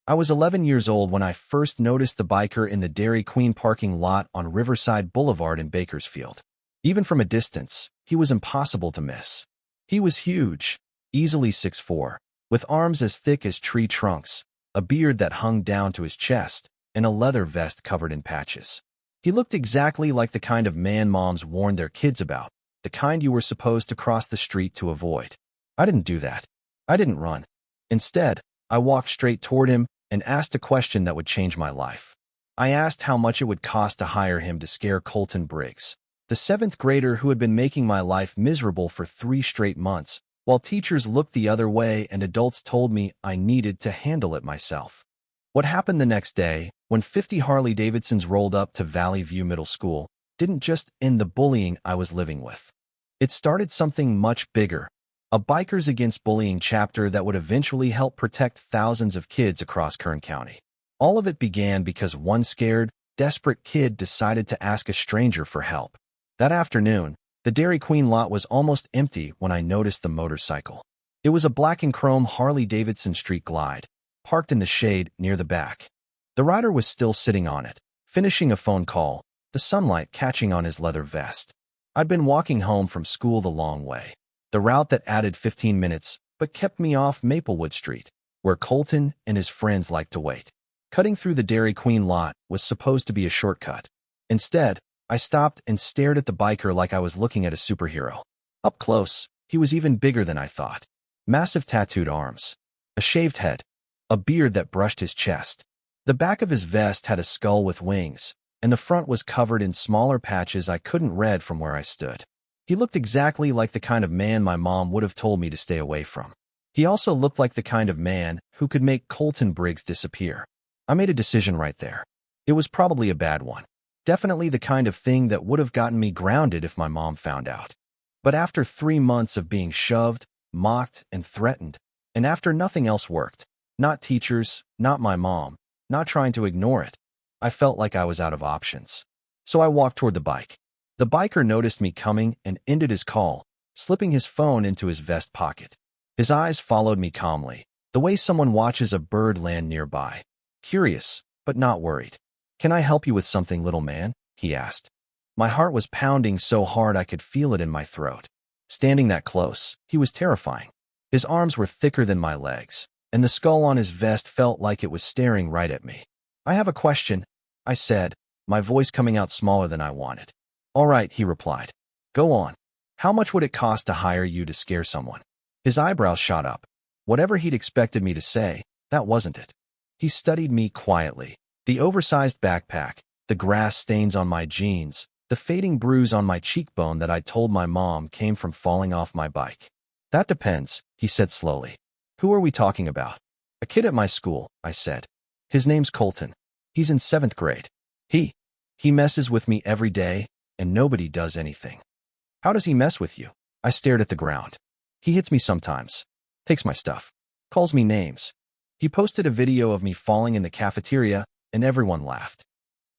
I was 11 years old when I first noticed the biker in the Dairy Queen parking lot on Riverside Boulevard in Bakersfield. Even from a distance, he was impossible to miss. He was huge, easily 6'4", with arms as thick as tree trunks, a beard that hung down to his chest, and a leather vest covered in patches. He looked exactly like the kind of man moms warned their kids about, the kind you were supposed to cross the street to avoid. I didn't do that. I didn't run. Instead, I walked straight toward him and asked a question that would change my life. I asked how much it would cost to hire him to scare Colton Briggs, the seventh grader who had been making my life miserable for 3 straight months, while teachers looked the other way and adults told me I needed to handle it myself. What happened the next day, when 50 Harley-Davidsons rolled up to Valley View Middle School, didn't just end the bullying I was living with. It started something much bigger, a Bikers Against Bullying chapter that would eventually help protect thousands of kids across Kern County. All of it began because one scared, desperate kid decided to ask a stranger for help. That afternoon, the Dairy Queen lot was almost empty when I noticed the motorcycle. It was a black and chrome Harley-Davidson Street Glide, parked in the shade near the back. The rider was still sitting on it, finishing a phone call, the sunlight catching on his leather vest. I'd been walking home from school the long way, the route that added 15 minutes but kept me off Maplewood Street, where Colton and his friends liked to wait. Cutting through the Dairy Queen lot was supposed to be a shortcut. Instead, I stopped and stared at the biker like I was looking at a superhero. Up close, he was even bigger than I thought. Massive tattooed arms, a shaved head, a beard that brushed his chest. The back of his vest had a skull with wings, and the front was covered in smaller patches I couldn't read from where I stood. He looked exactly like the kind of man my mom would have told me to stay away from. He also looked like the kind of man who could make Colton Briggs disappear. I made a decision right there. It was probably a bad one. Definitely the kind of thing that would have gotten me grounded if my mom found out. But after 3 months of being shoved, mocked, and threatened, and after nothing else worked, not teachers, not my mom, not trying to ignore it, I felt like I was out of options. So I walked toward the bike. The biker noticed me coming and ended his call, slipping his phone into his vest pocket. His eyes followed me calmly, the way someone watches a bird land nearby. Curious, but not worried. "Can I help you with something, little man?" he asked. My heart was pounding so hard I could feel it in my throat. Standing that close, he was terrifying. His arms were thicker than my legs, and the skull on his vest felt like it was staring right at me. "I have a question," I said, my voice coming out smaller than I wanted. "All right," he replied. "Go on. How much would it cost to hire you to scare someone?" His eyebrows shot up. Whatever he'd expected me to say, that wasn't it. He studied me quietly. The oversized backpack, the grass stains on my jeans, the fading bruise on my cheekbone that I told my mom came from falling off my bike. "That depends," he said slowly. "Who are we talking about?" "A kid at my school," I said. "His name's Colton. He's in 7th grade. He messes with me every day, and nobody does anything." "How does he mess with you?" I stared at the ground. "He hits me sometimes, takes my stuff, calls me names. He posted a video of me falling in the cafeteria, and everyone laughed."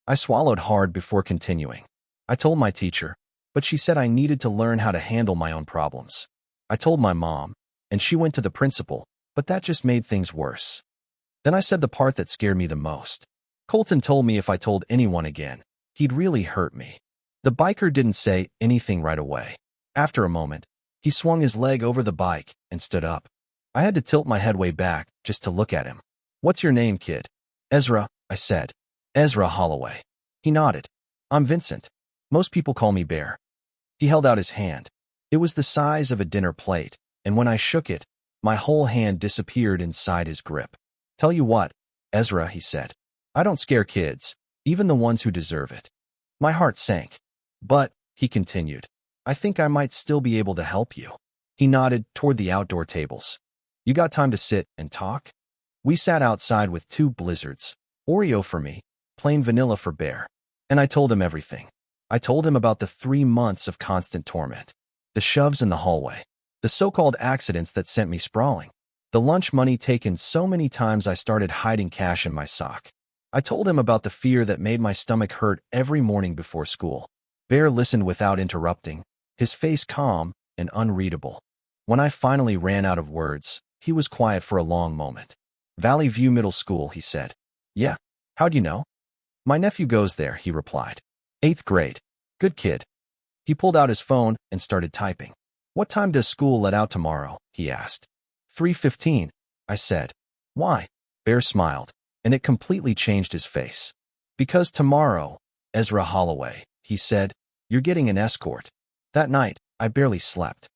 I swallowed hard before continuing. "I told my teacher, but she said I needed to learn how to handle my own problems. I told my mom, and she went to the principal, but that just made things worse." Then I said the part that scared me the most. "Colton told me if I told anyone again, he'd really hurt me." The biker didn't say anything right away. After a moment, he swung his leg over the bike and stood up. I had to tilt my head way back just to look at him. "What's your name, kid?" "Ezra," I said. "Ezra Holloway." He nodded. "I'm Vincent. Most people call me Bear." He held out his hand. It was the size of a dinner plate, and when I shook it, my whole hand disappeared inside his grip. "Tell you what, Ezra," he said. "I don't scare kids, even the ones who deserve it." My heart sank. "But," he continued, "I think I might still be able to help you." He nodded toward the outdoor tables. "You got time to sit and talk?" We sat outside with 2 blizzards, Oreo for me, plain vanilla for Bear. And I told him everything. I told him about the 3 months of constant torment, the shoves in the hallway, the so-called accidents that sent me sprawling, the lunch money taken so many times I started hiding cash in my sock. I told him about the fear that made my stomach hurt every morning before school. Bear listened without interrupting, his face calm and unreadable. When I finally ran out of words, he was quiet for a long moment. Valley View Middle School, he said. Yeah. How'd you know? My nephew goes there, he replied. 8th grade. Good kid. He pulled out his phone and started typing. What time does school let out tomorrow? He asked. 3:15, I said. Why? Bear smiled, and it completely changed his face. Because tomorrow, Ezra Holloway, he said, you're getting an escort. That night, I barely slept.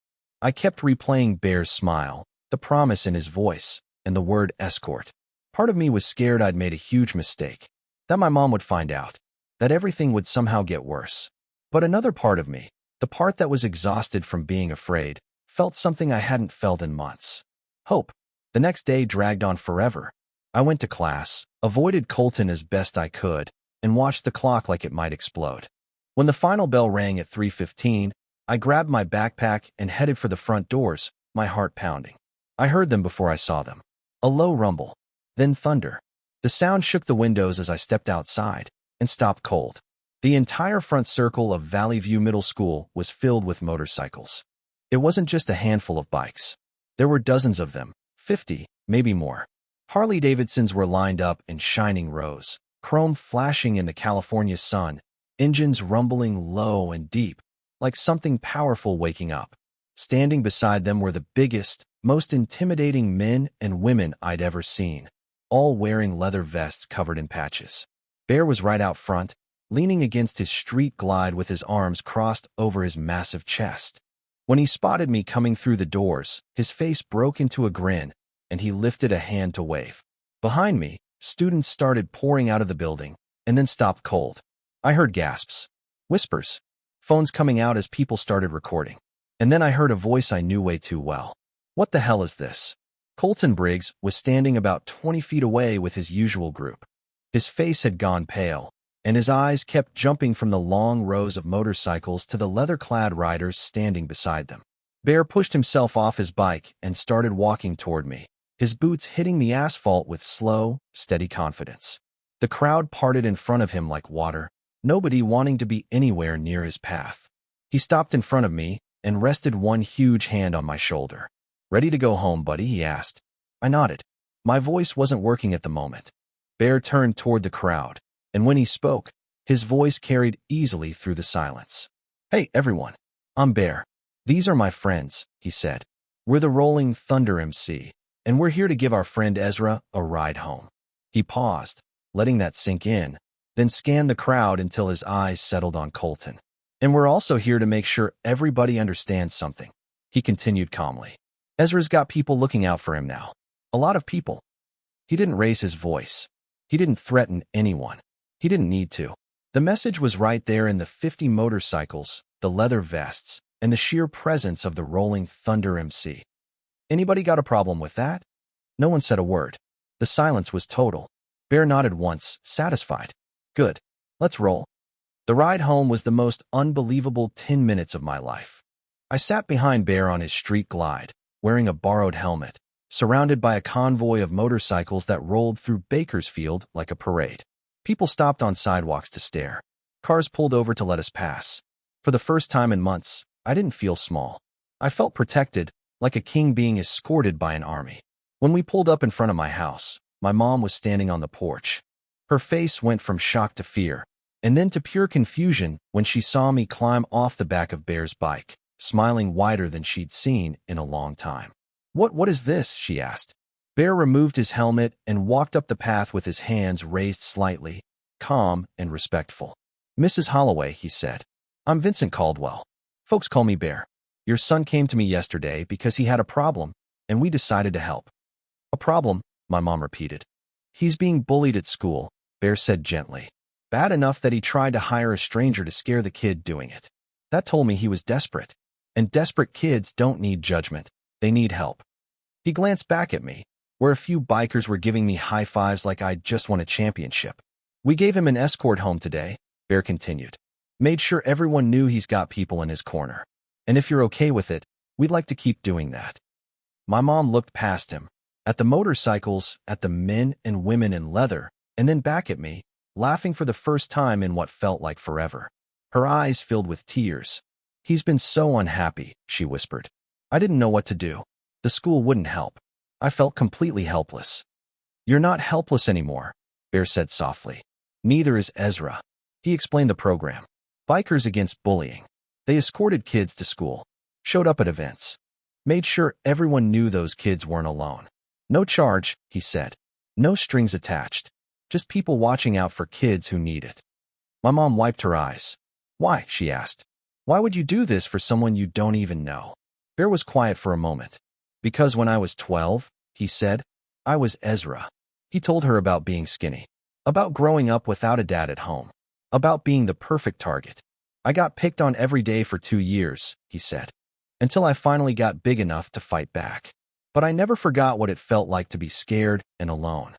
I kept replaying Bear's smile, the promise in his voice, and the word escort. Part of me was scared I'd made a huge mistake, that my mom would find out, that everything would somehow get worse. But another part of me, the part that was exhausted from being afraid, felt something I hadn't felt in months. Hope. The next day dragged on forever. I went to class, avoided Colton as best I could, and watched the clock like it might explode. When the final bell rang at 3:15, I grabbed my backpack and headed for the front doors, my heart pounding. I heard them before I saw them. A low rumble, then thunder. The sound shook the windows as I stepped outside and stopped cold. The entire front circle of Valley View Middle School was filled with motorcycles. It wasn't just a handful of bikes. There were dozens of them, 50, maybe more. Harley-Davidsons were lined up in shining rows, chrome flashing in the California sun, engines rumbling low and deep, like something powerful waking up. Standing beside them were the biggest, most intimidating men and women I'd ever seen, all wearing leather vests covered in patches. Bear was right out front, leaning against his street glide with his arms crossed over his massive chest. When he spotted me coming through the doors, his face broke into a grin, and he lifted a hand to wave. Behind me, students started pouring out of the building, and then stopped cold. I heard gasps, whispers, phones coming out as people started recording. And then I heard a voice I knew way too well. What the hell is this? Colton Briggs was standing about 20 feet away with his usual group. His face had gone pale, and his eyes kept jumping from the long rows of motorcycles to the leather-clad riders standing beside them. Bear pushed himself off his bike and started walking toward me, his boots hitting the asphalt with slow, steady confidence. The crowd parted in front of him like water, nobody wanting to be anywhere near his path. He stopped in front of me and rested one huge hand on my shoulder. Ready to go home, buddy? He asked. I nodded. My voice wasn't working at the moment. Bear turned toward the crowd, and when he spoke, his voice carried easily through the silence. Hey, everyone. I'm Bear. These are my friends, he said. We're the Rolling Thunder MC, and we're here to give our friend Ezra a ride home. He paused, letting that sink in, then scanned the crowd until his eyes settled on Colton. And we're also here to make sure everybody understands something, he continued calmly. Ezra's got people looking out for him now. A lot of people. He didn't raise his voice. He didn't threaten anyone. He didn't need to. The message was right there in the 50 motorcycles, the leather vests, and the sheer presence of the Rolling Thunder MC. Anybody got a problem with that? No one said a word. The silence was total. Bear nodded once, satisfied. Good. Let's roll. The ride home was the most unbelievable 10 minutes of my life. I sat behind Bear on his street glide, wearing a borrowed helmet, surrounded by a convoy of motorcycles that rolled through Bakersfield like a parade. People stopped on sidewalks to stare. Cars pulled over to let us pass. For the first time in months, I didn't feel small. I felt protected, like a king being escorted by an army. When we pulled up in front of my house, my mom was standing on the porch. Her face went from shock to fear, and then to pure confusion when she saw me climb off the back of Bear's bike, smiling wider than she'd seen in a long time. What is this?" she asked. Bear removed his helmet and walked up the path with his hands raised slightly, calm and respectful. "Mrs. Holloway," he said. "I'm Vincent Caldwell. Folks call me Bear. Your son came to me yesterday because he had a problem, and we decided to help." "A problem?" my mom repeated. "He's being bullied at school," Bear said gently. "Bad enough that he tried to hire a stranger to scare the kid doing it. That told me he was desperate. And desperate kids don't need judgment. They need help." He glanced back at me, where a few bikers were giving me high fives like I'd just won a championship. "We gave him an escort home today," Bear continued. "Made sure everyone knew he's got people in his corner. And if you're okay with it, we'd like to keep doing that." My mom looked past him, at the motorcycles, at the men and women in leather, and then back at me, laughing for the first time in what felt like forever. Her eyes filled with tears. "He's been so unhappy," she whispered. I didn't know what to do. The school wouldn't help. I felt completely helpless. You're not helpless anymore, Bear said softly. Neither is Ezra. He explained the program. Bikers Against Bullying. They escorted kids to school, showed up at events, made sure everyone knew those kids weren't alone. No charge, he said. No strings attached. Just people watching out for kids who need it. My mom wiped her eyes. Why? She asked. Why would you do this for someone you don't even know? Bear was quiet for a moment. Because when I was 12, he said, I was Ezra. He told her about being skinny, about growing up without a dad at home, about being the perfect target. I got picked on every day for 2 years, he said, until I finally got big enough to fight back. But I never forgot what it felt like to be scared and alone.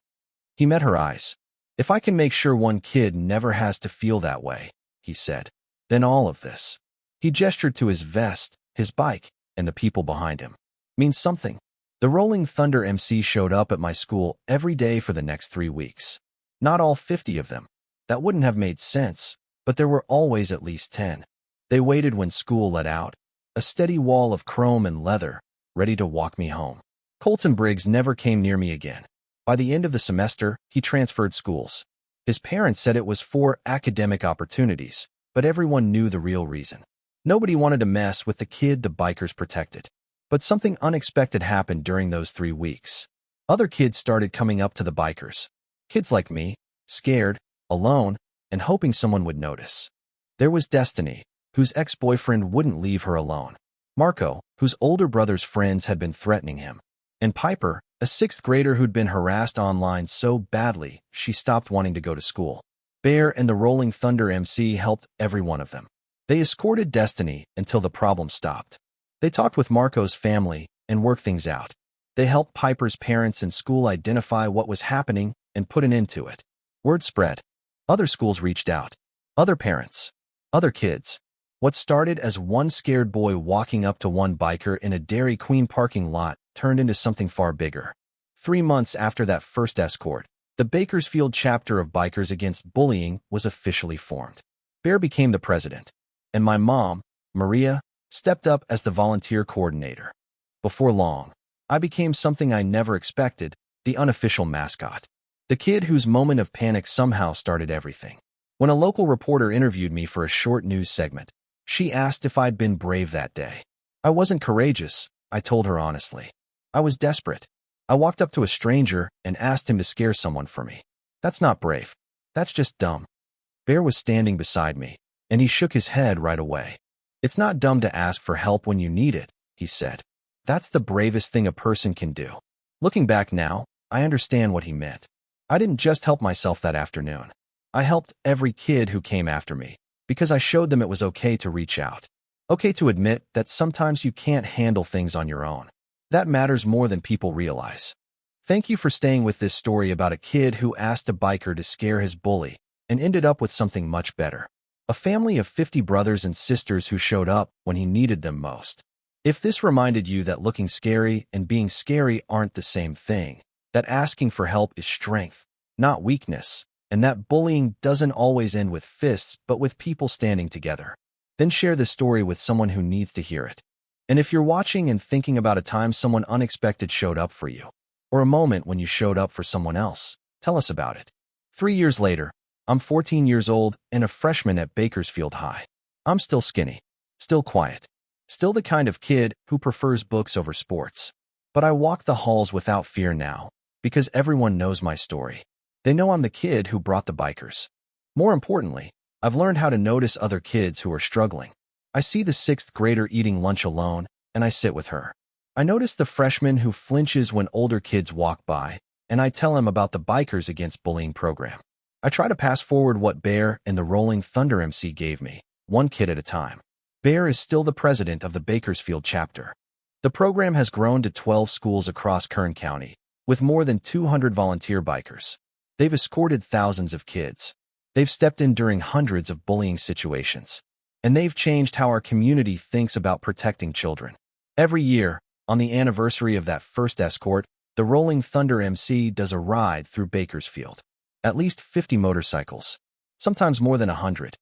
He met her eyes. If I can make sure one kid never has to feel that way, he said, then all of this. He gestured to his vest, his bike, and the people behind him. Means something. The Rolling Thunder MC showed up at my school every day for the next 3 weeks. Not all 50 of them. That wouldn't have made sense, but there were always at least 10. They waited when school let out, a steady wall of chrome and leather, ready to walk me home. Colton Briggs never came near me again. By the end of the semester, he transferred schools. His parents said it was for academic opportunities, but everyone knew the real reason. Nobody wanted to mess with the kid the bikers protected. But something unexpected happened during those 3 weeks. Other kids started coming up to the bikers. Kids like me, scared, alone, and hoping someone would notice. There was Destiny, whose ex-boyfriend wouldn't leave her alone. Marco, whose older brother's friends had been threatening him. And Piper, a 6th grader who'd been harassed online so badly she stopped wanting to go to school. Bear and the Rolling Thunder MC helped every one of them. They escorted Destiny until the problem stopped. They talked with Marco's family and worked things out. They helped Piper's parents and school identify what was happening and put an end to it. Word spread. Other schools reached out. Other parents. Other kids. What started as one scared boy walking up to one biker in a Dairy Queen parking lot turned into something far bigger. 3 months after that first escort, the Bakersfield chapter of Bikers Against Bullying was officially formed. Bear became the president, and my mom, Maria, stepped up as the volunteer coordinator. Before long, I became something I never expected, the unofficial mascot. The kid whose moment of panic somehow started everything. When a local reporter interviewed me for a short news segment, she asked if I'd been brave that day. I wasn't courageous, I told her honestly. I was desperate. I walked up to a stranger and asked him to scare someone for me. That's not brave. That's just dumb. Bear was standing beside me, and he shook his head right away. It's not dumb to ask for help when you need it, he said. That's the bravest thing a person can do. Looking back now, I understand what he meant. I didn't just help myself that afternoon. I helped every kid who came after me, because I showed them it was okay to reach out. Okay to admit that sometimes you can't handle things on your own. That matters more than people realize. Thank you for staying with this story about a kid who asked a biker to scare his bully and ended up with something much better. A family of 50 brothers and sisters who showed up when he needed them most. If this reminded you that looking scary and being scary aren't the same thing, that asking for help is strength, not weakness, and that bullying doesn't always end with fists but with people standing together, then share this story with someone who needs to hear it. And if you're watching and thinking about a time someone unexpected showed up for you, or a moment when you showed up for someone else, tell us about it. 3 years later, I'm 14 years old and a freshman at Bakersfield High. I'm still skinny, still quiet, still the kind of kid who prefers books over sports. But I walk the halls without fear now, because everyone knows my story. They know I'm the kid who brought the bikers. More importantly, I've learned how to notice other kids who are struggling. I see the 6th grader eating lunch alone, and I sit with her. I notice the freshman who flinches when older kids walk by, and I tell him about the Bikers Against Bullying program. I try to pass forward what Bear and the Rolling Thunder MC gave me, one kid at a time. Bear is still the president of the Bakersfield chapter. The program has grown to 12 schools across Kern County, with more than 200 volunteer bikers. They've escorted thousands of kids. They've stepped in during hundreds of bullying situations. And they've changed how our community thinks about protecting children. Every year, on the anniversary of that first escort, the Rolling Thunder MC does a ride through Bakersfield. At least 50 motorcycles, sometimes more than 100.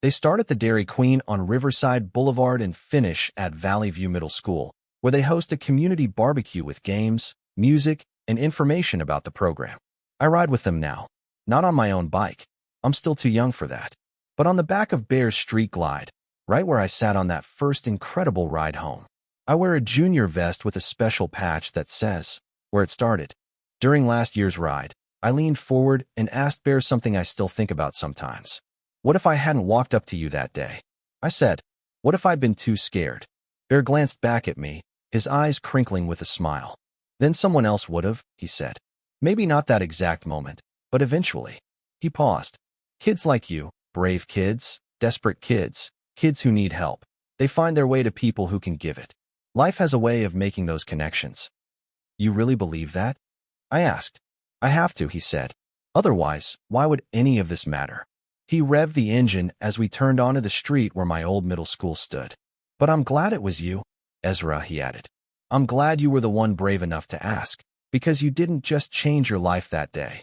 They start at the Dairy Queen on Riverside Boulevard and finish at Valley View Middle School, where they host a community barbecue with games, music, and information about the program. I ride with them now. Not on my own bike. I'm still too young for that. But on the back of Bear's street glide, right where I sat on that first incredible ride home. I wear a junior vest with a special patch that says, where it started. During last year's ride, I leaned forward and asked Bear something I still think about sometimes. What if I hadn't walked up to you that day? I said, what if I'd been too scared? Bear glanced back at me, his eyes crinkling with a smile. Then someone else would have, he said. Maybe not that exact moment, but eventually. He paused. Kids like you, brave kids, desperate kids, kids who need help. They find their way to people who can give it. Life has a way of making those connections. You really believe that? I asked. I have to, he said. Otherwise, why would any of this matter? He revved the engine as we turned onto the street where my old middle school stood. But I'm glad it was you, Ezra, he added. I'm glad you were the one brave enough to ask, because you didn't just change your life that day.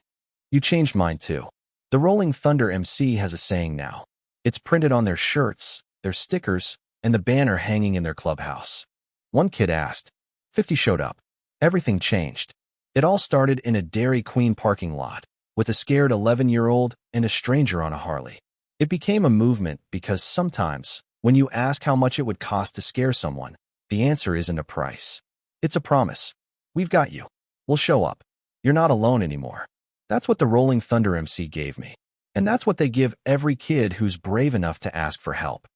You changed mine too. The Rolling Thunder MC has a saying now. It's printed on their shirts, their stickers, and the banner hanging in their clubhouse. One kid asked. 50 showed up. Everything changed. It all started in a Dairy Queen parking lot, with a scared 11-year-old and a stranger on a Harley. It became a movement because sometimes, when you ask how much it would cost to scare someone, the answer isn't a price. It's a promise. We've got you. We'll show up. You're not alone anymore. That's what the Rolling Thunder MC gave me. And that's what they give every kid who's brave enough to ask for help.